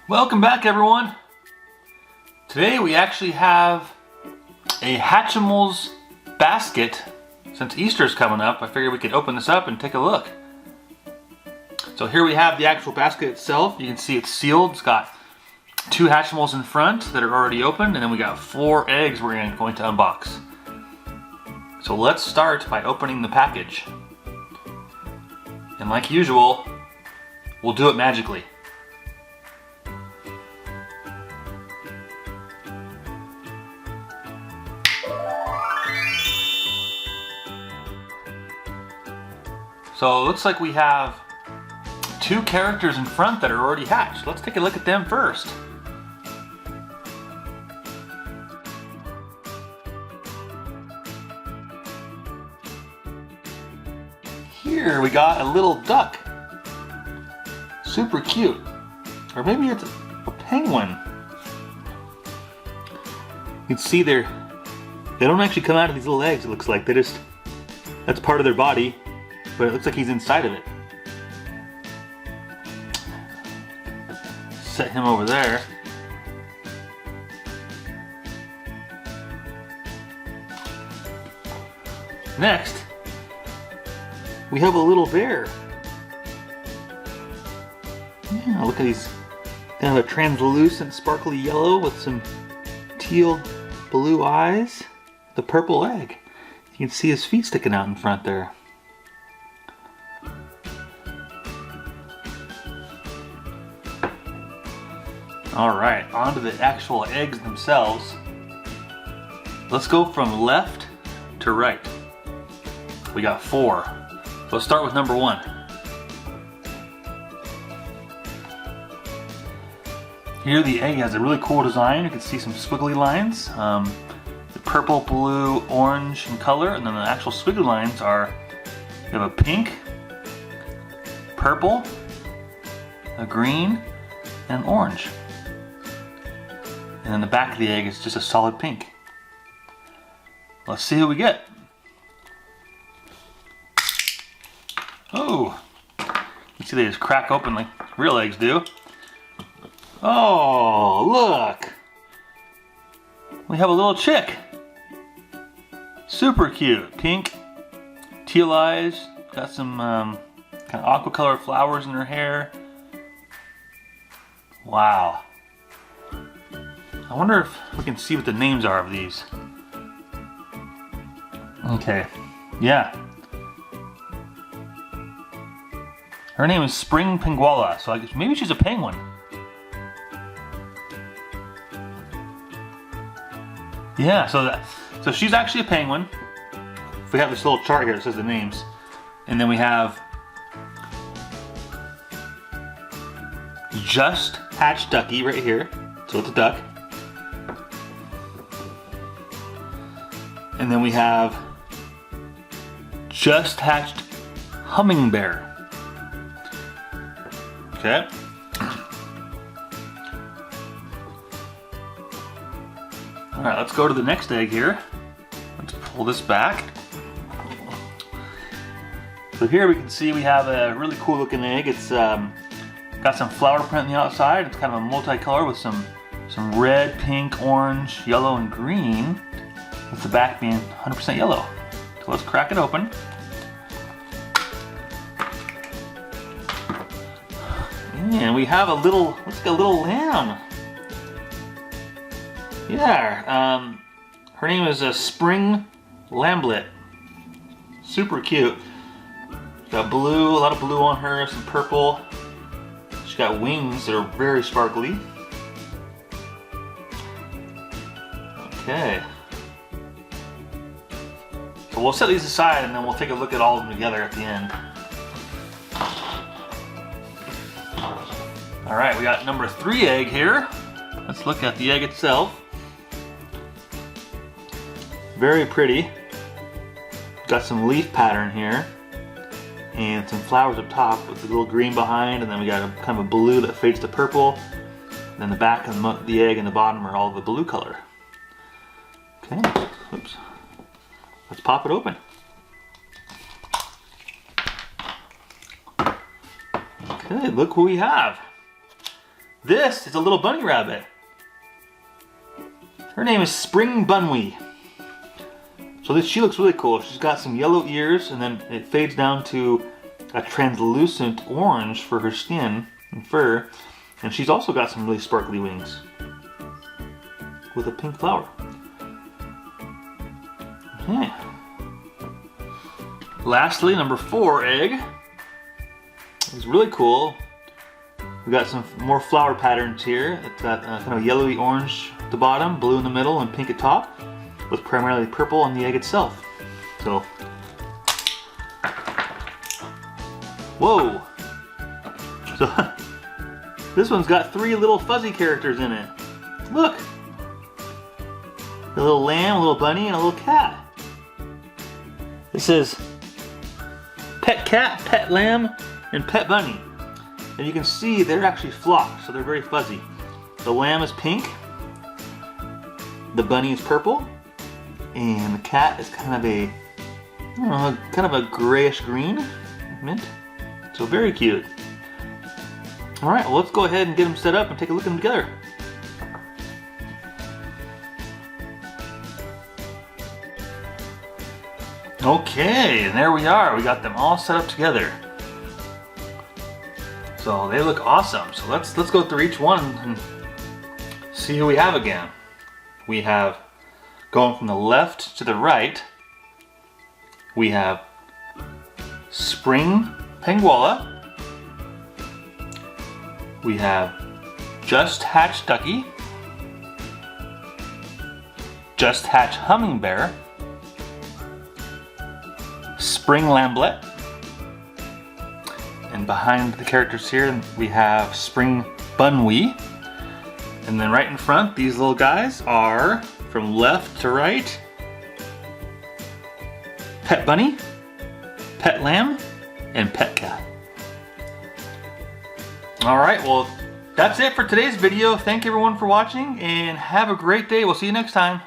Welcome back, everyone. Today we actually have a Hatchimals basket. Since Easter's coming up, I figured we could open this up and take a look. So here we have the actual basket itself. You can see it's sealed. It's got 2 Hatchimals in front that are already opened, and then we got 4 eggs we're going to unbox. So let's start by opening the package. And like usual, we'll do it magically. So it looks like we have 2 characters in front that are already hatched. Let's take a look at them first. Here we got a little duck. Super cute. Or maybe it's a penguin. You can see they don't actually come out of these little eggs, it looks like. That's part of their body. But it looks like he's inside of it. Set him over there. Next, we have a little bear. Yeah, look at these. Kind of a translucent, sparkly yellow with some teal blue eyes. The purple egg. You can see his feet sticking out in front there. Alright, on to the actual eggs themselves. Let's go from left to right. We got 4. So let's start with number 1. Here the egg has a really cool design. You can see some squiggly lines. The purple, blue, orange in color, and then the actual squiggly lines are, you have a pink, purple, a green, and an orange. And then the back of the egg is just a solid pink. Let's see who we get. Oh, you see they just crack open like real eggs do. Oh, look! We have a little chick. Super cute. Pink, teal eyes, got some kind of aqua colored flowers in her hair. Wow. I wonder if we can see what the names are of these. Okay, yeah. Her name is Spring Penguala, so I guess maybe she's a penguin. Yeah, so she's actually a penguin. We have this little chart here that says the names. And then we have Just Hatched Ducky right here. So it's a duck. And then we have Just Hatched Hummingbird. Okay. Alright, let's go to the next egg here. Let's pull this back. So here we can see we have a really cool looking egg. It's got some flower print on the outside. It's kind of a multicolor with some red, pink, orange, yellow, and green. With the back being 100% yellow. So let's crack it open. And we have looks like a little lamb. Yeah, her name is Spring Lamblet. Super cute. Got blue, a lot of blue on her, some purple. She's got wings that are very sparkly. Okay. So we'll set these aside and then we'll take a look at all of them together at the end. Alright, we got number 3 egg here. Let's look at the egg itself. Very pretty. Got some leaf pattern here. And some flowers up top with a little green behind. And then we got a kind of a blue that fades to purple. And then the back of the egg and the bottom are all the blue color. Okay, oops. Let's pop it open. Okay, look who we have. This is a little bunny rabbit. Her name is Spring Bunwee. So she looks really cool. She's got some yellow ears, and then it fades down to a translucent orange for her skin and fur. And she's also got some really sparkly wings with a pink flower. Okay. Lastly, number 4 egg. It's really cool. We got some more flower patterns here. It's got kind of yellowy orange at the bottom, blue in the middle, and pink at top, with primarily purple on the egg itself. So, whoa! So, this one's got 3 little fuzzy characters in it. Look! A little lamb, a little bunny, and a little cat. This is pet cat, pet lamb, and pet bunny. And you can see they're actually flocked, so they're very fuzzy. The lamb is pink, the bunny is purple, and the cat is kind of a, I don't know, kind of a grayish green mint. So very cute. Alright, well let's go ahead and get them set up and take a look at them together. Okay, and there we are. We got them all set up together. So they look awesome. So let's go through each one and see who we have again. We have, going from the left to the right, we have Spring Penguilla. We have Just Hatch Ducky. Just Hatch Hummingbear. Spring Lamblet. And behind the characters here we have Spring Bunwee. And then right in front, these little guys are, from left to right, Pet Bunny, Pet Lamb, and Pet Cat. Alright, well that's it for today's video. Thank you everyone for watching and have a great day. We'll see you next time.